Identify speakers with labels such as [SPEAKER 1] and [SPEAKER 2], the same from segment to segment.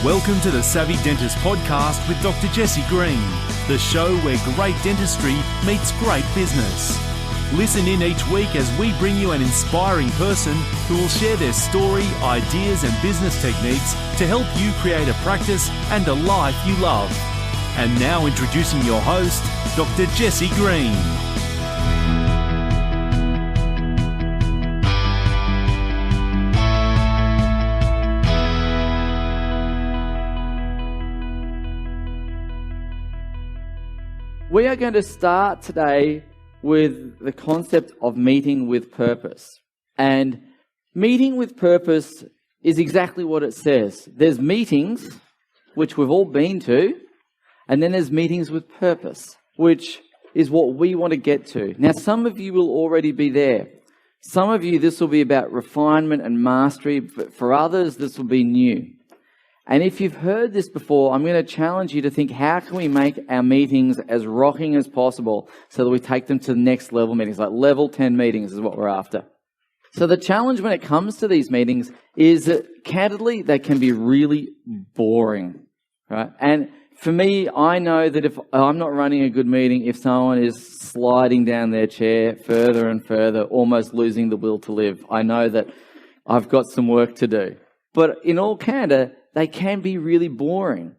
[SPEAKER 1] Welcome to the Savvy Dentist podcast with Dr. Jesse Green, the show where great dentistry meets great business. Listen in each week as we bring you an inspiring person who will share their story, ideas and business techniques to help you create a practice and a life you love. And now introducing your host, Dr. Jesse Green.
[SPEAKER 2] We are going to start today with the concept of meeting with purpose. And meeting with purpose is exactly what it says. There's meetings, which we've all been to, and then there's meetings with purpose, which is what we want to get to. Now, some of you will already be there. Some of you, this will be about refinement and mastery, but for others, this will be new. And if you've heard this before, I'm going to challenge you to think, how can we make our meetings as rocking as possible so that we take them to the next level meetings, like level 10 meetings is what we're after. So the challenge when it comes to these meetings is that, candidly, they can be really boring, right? And for me, I know that if I'm not running a good meeting, if someone is sliding down their chair further and further, almost losing the will to live, I know that I've got some work to do. But in all candor, they can be really boring.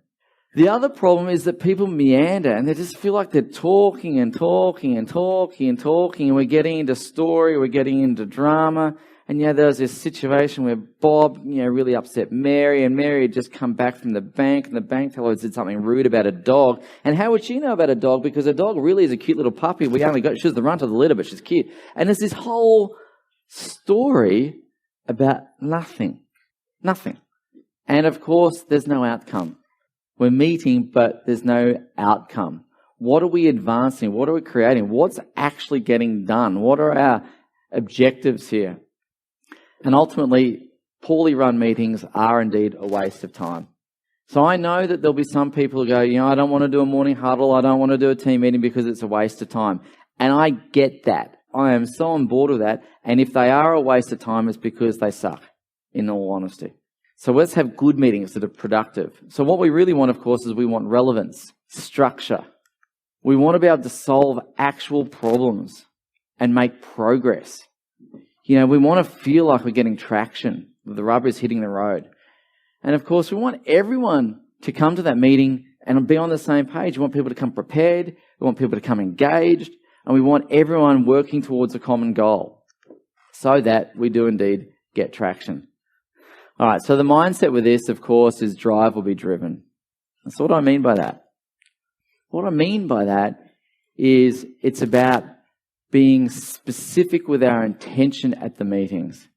[SPEAKER 2] The other problem is that people meander and they just feel like they're talking and talking and talking and talking, and we're getting into story, we're getting into drama. And there was this situation where Bob, really upset Mary, and Mary had just come back from the bank, and the bank teller did something rude about a dog. And how would she know about a dog? Because a dog really is a cute little puppy. She was the runt of the litter, but she's cute. And there's this whole story about nothing. Nothing. And of course, there's no outcome. We're meeting, but there's no outcome. What are we advancing? What are we creating? What's actually getting done? What are our objectives here? And ultimately, poorly run meetings are indeed a waste of time. So I know that there'll be some people who go, I don't want to do a morning huddle. I don't want to do a team meeting because it's a waste of time. And I get that. I am so on board with that. And if they are a waste of time, it's because they suck, in all honesty. So let's have good meetings that are productive. So what we really want, of course, is we want relevance, structure. We want to be able to solve actual problems and make progress. We want to feel like we're getting traction, the rubber is hitting the road. And of course, we want everyone to come to that meeting and be on the same page. We want people to come prepared. We want people to come engaged. And we want everyone working towards a common goal so that we do indeed get traction. All right, so the mindset with this, of course, is drive will be driven. That's what I mean by that. What I mean by that is it's about being specific with our intention at the meetings.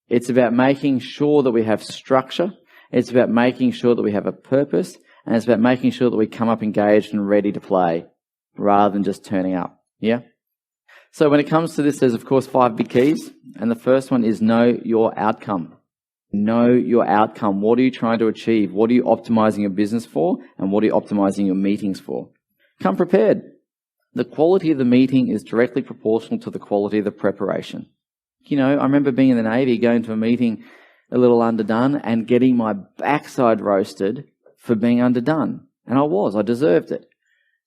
[SPEAKER 2] It's about making sure that we have structure. It's about making sure that we have a purpose. And it's about making sure that we come up engaged and ready to play rather than just turning up. Yeah? So when it comes to this, there's, of course, 5 big keys. And the first one is know your outcome. Know your outcome. What are you trying to achieve? What are you optimizing your business for? And what are you optimizing your meetings for? Come prepared. The quality of the meeting is directly proportional to the quality of the preparation. I remember being in the Navy, going to a meeting a little underdone and getting my backside roasted for being underdone. And I deserved it.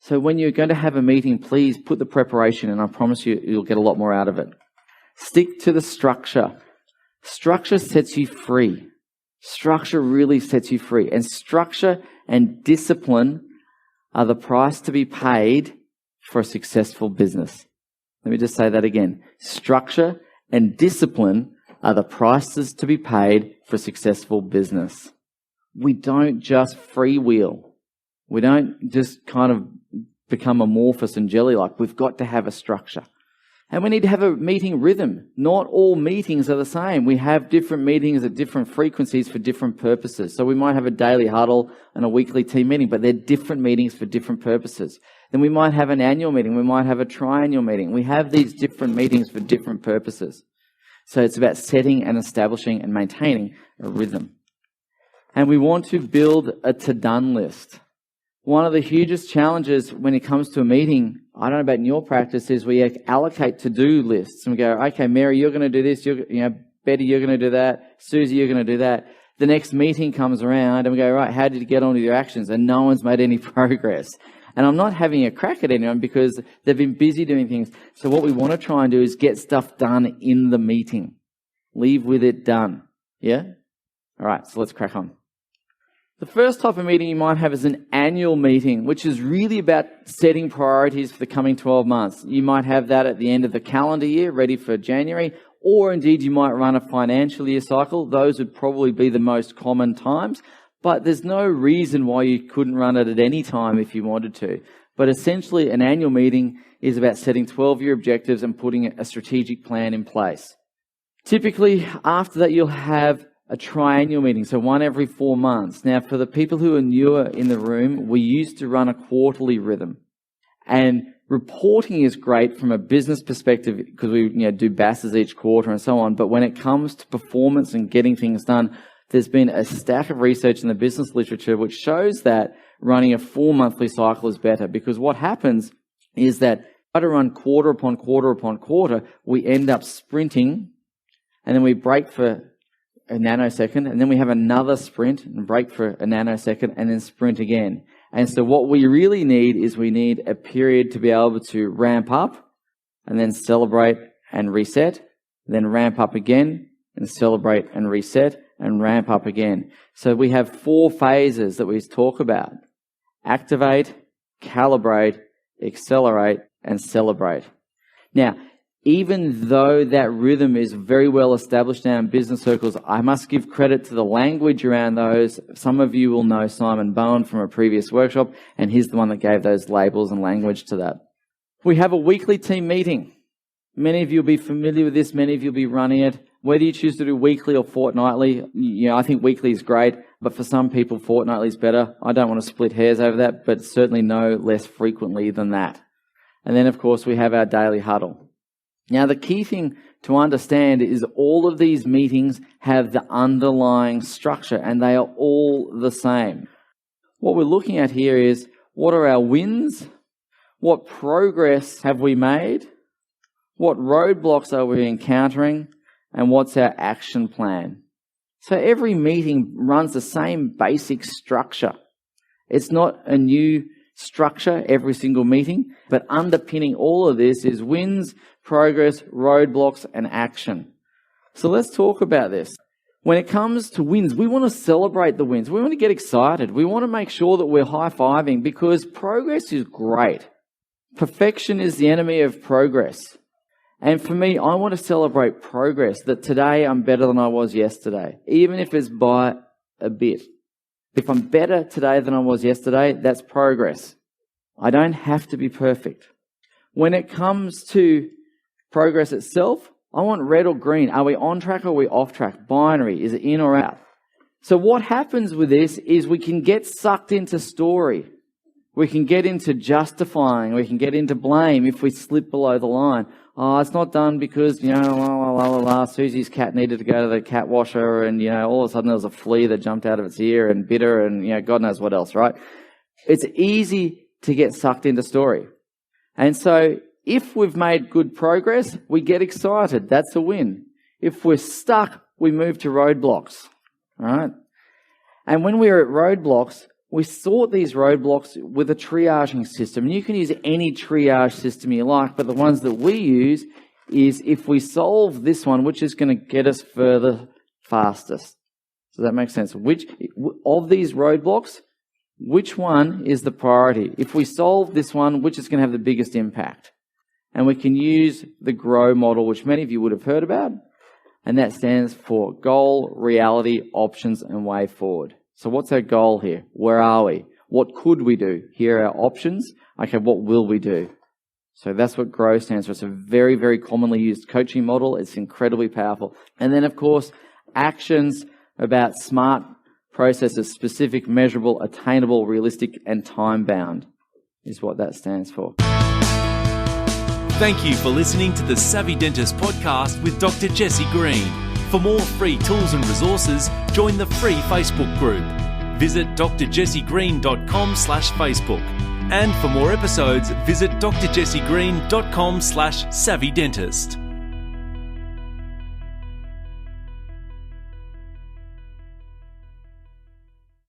[SPEAKER 2] So when you're going to have a meeting, please put the preparation in. I promise you'll get a lot more out of it. Stick to the structure. Structure sets you free. Structure really sets you free. And structure and discipline are the price to be paid for a successful business. Let me just say that again. Structure and discipline are the prices to be paid for a successful business. We don't just freewheel. We don't just kind of become amorphous and jelly-like. We've got to have a structure. And we need to have a meeting rhythm. Not all meetings are the same. We have different meetings at different frequencies for different purposes. So we might have a daily huddle and a weekly team meeting, but they're different meetings for different purposes. Then we might have an annual meeting. We might have a triennial meeting. We have these different meetings for different purposes. So it's about setting and establishing and maintaining a rhythm. And we want to build a to-done list. One of the hugest challenges when it comes to a meeting, I don't know about in your practice, is we allocate to-do lists. And we go, okay, Mary, you're going to do this. Betty, you're going to do that. Susie, you're going to do that. the next meeting comes around and we go, right, how did you get on with your actions? And no one's made any progress. And I'm not having a crack at anyone because they've been busy doing things. So what we want to try and do is get stuff done in the meeting. Leave with it done. Yeah? All right, so let's crack on. The first type of meeting you might have is an annual meeting, which is really about setting priorities for the coming 12 months. You might have that at the end of the calendar year, ready for January, or indeed you might run a financial year cycle. Those would probably be the most common times, but there's no reason why you couldn't run it at any time if you wanted to. But essentially, an annual meeting is about setting 12-year objectives and putting a strategic plan in place. Typically, after that, you'll have a triennial meeting, so one every 4 months. Now, for the people who are newer in the room, we used to run a quarterly rhythm. And reporting is great from a business perspective because we do BASs each quarter and so on. But when it comes to performance and getting things done, there's been a stack of research in the business literature which shows that running a 4-monthly cycle is better, because what happens is that try to run quarter upon quarter upon quarter, we end up sprinting and then we break for a nanosecond, and then we have another sprint and break for a nanosecond and then sprint again. And so what we really need is we need a period to be able to ramp up and then celebrate and reset, then ramp up again and celebrate and reset and ramp up again. So we have 4 phases that we talk about: activate, calibrate, accelerate, and celebrate. Now, even though that rhythm is very well established now in business circles, I must give credit to the language around those. Some of you will know Simon Bowen from a previous workshop, and he's the one that gave those labels and language to that. We have a weekly team meeting. Many of you will be familiar with this. Many of you will be running it. Whether you choose to do weekly or fortnightly, I think weekly is great, but for some people, fortnightly is better. I don't want to split hairs over that, but certainly no less frequently than that. And then, of course, we have our daily huddle. Now, the key thing to understand is all of these meetings have the underlying structure and they are all the same. What we're looking at here is, what are our wins? What progress have we made? What roadblocks are we encountering? And what's our action plan? So every meeting runs the same basic structure. It's not a new structure every single meeting, but underpinning all of this is wins, progress, roadblocks, and action. So let's talk about this. When it comes to wins, we want to celebrate the wins. We want to get excited. We want to make sure that we're high-fiving, because progress is great. Perfection is the enemy of progress. And for me, I want to celebrate progress, that today I'm better than I was yesterday, even if it's by a bit. If I'm better today than I was yesterday, that's progress. I don't have to be perfect. When it comes to progress itself, I want red or green. Are we on track or are we off track? Binary. Is it in or out? So what happens with this is we can get sucked into story. We can get into justifying. We can get into blame if we slip below the line. Oh, it's not done because, Susie's cat needed to go to the cat washer and, all of a sudden there was a flea that jumped out of its ear and bit her and, God knows what else, right? It's easy to get sucked into story. And so if we've made good progress, we get excited. That's a win. If we're stuck, we move to roadblocks, all right? And when we're at roadblocks, we sort these roadblocks with a triaging system. And you can use any triage system you like, but the ones that we use is if we solve this one, which is going to get us further fastest. Does that make sense? Which of these roadblocks, which one is the priority? If we solve this one, which is going to have the biggest impact? And we can use the GROW model, which many of you would have heard about. And that stands for goal, reality, options, and way forward. So what's our goal here? Where are we? What could we do? Here are our options. Okay, what will we do? So that's what GROW stands for. It's a very, very commonly used coaching model. It's incredibly powerful. And then, of course, actions about smart processes, specific, measurable, attainable, realistic, and time-bound is what that stands for.
[SPEAKER 1] Thank you for listening to the Savvy Dentist podcast with Dr. Jesse Green. For more free tools and resources, join the free Facebook group. Visit drjessegreen.com/Facebook. And for more episodes, visit drjessegreen.com/savvydentist.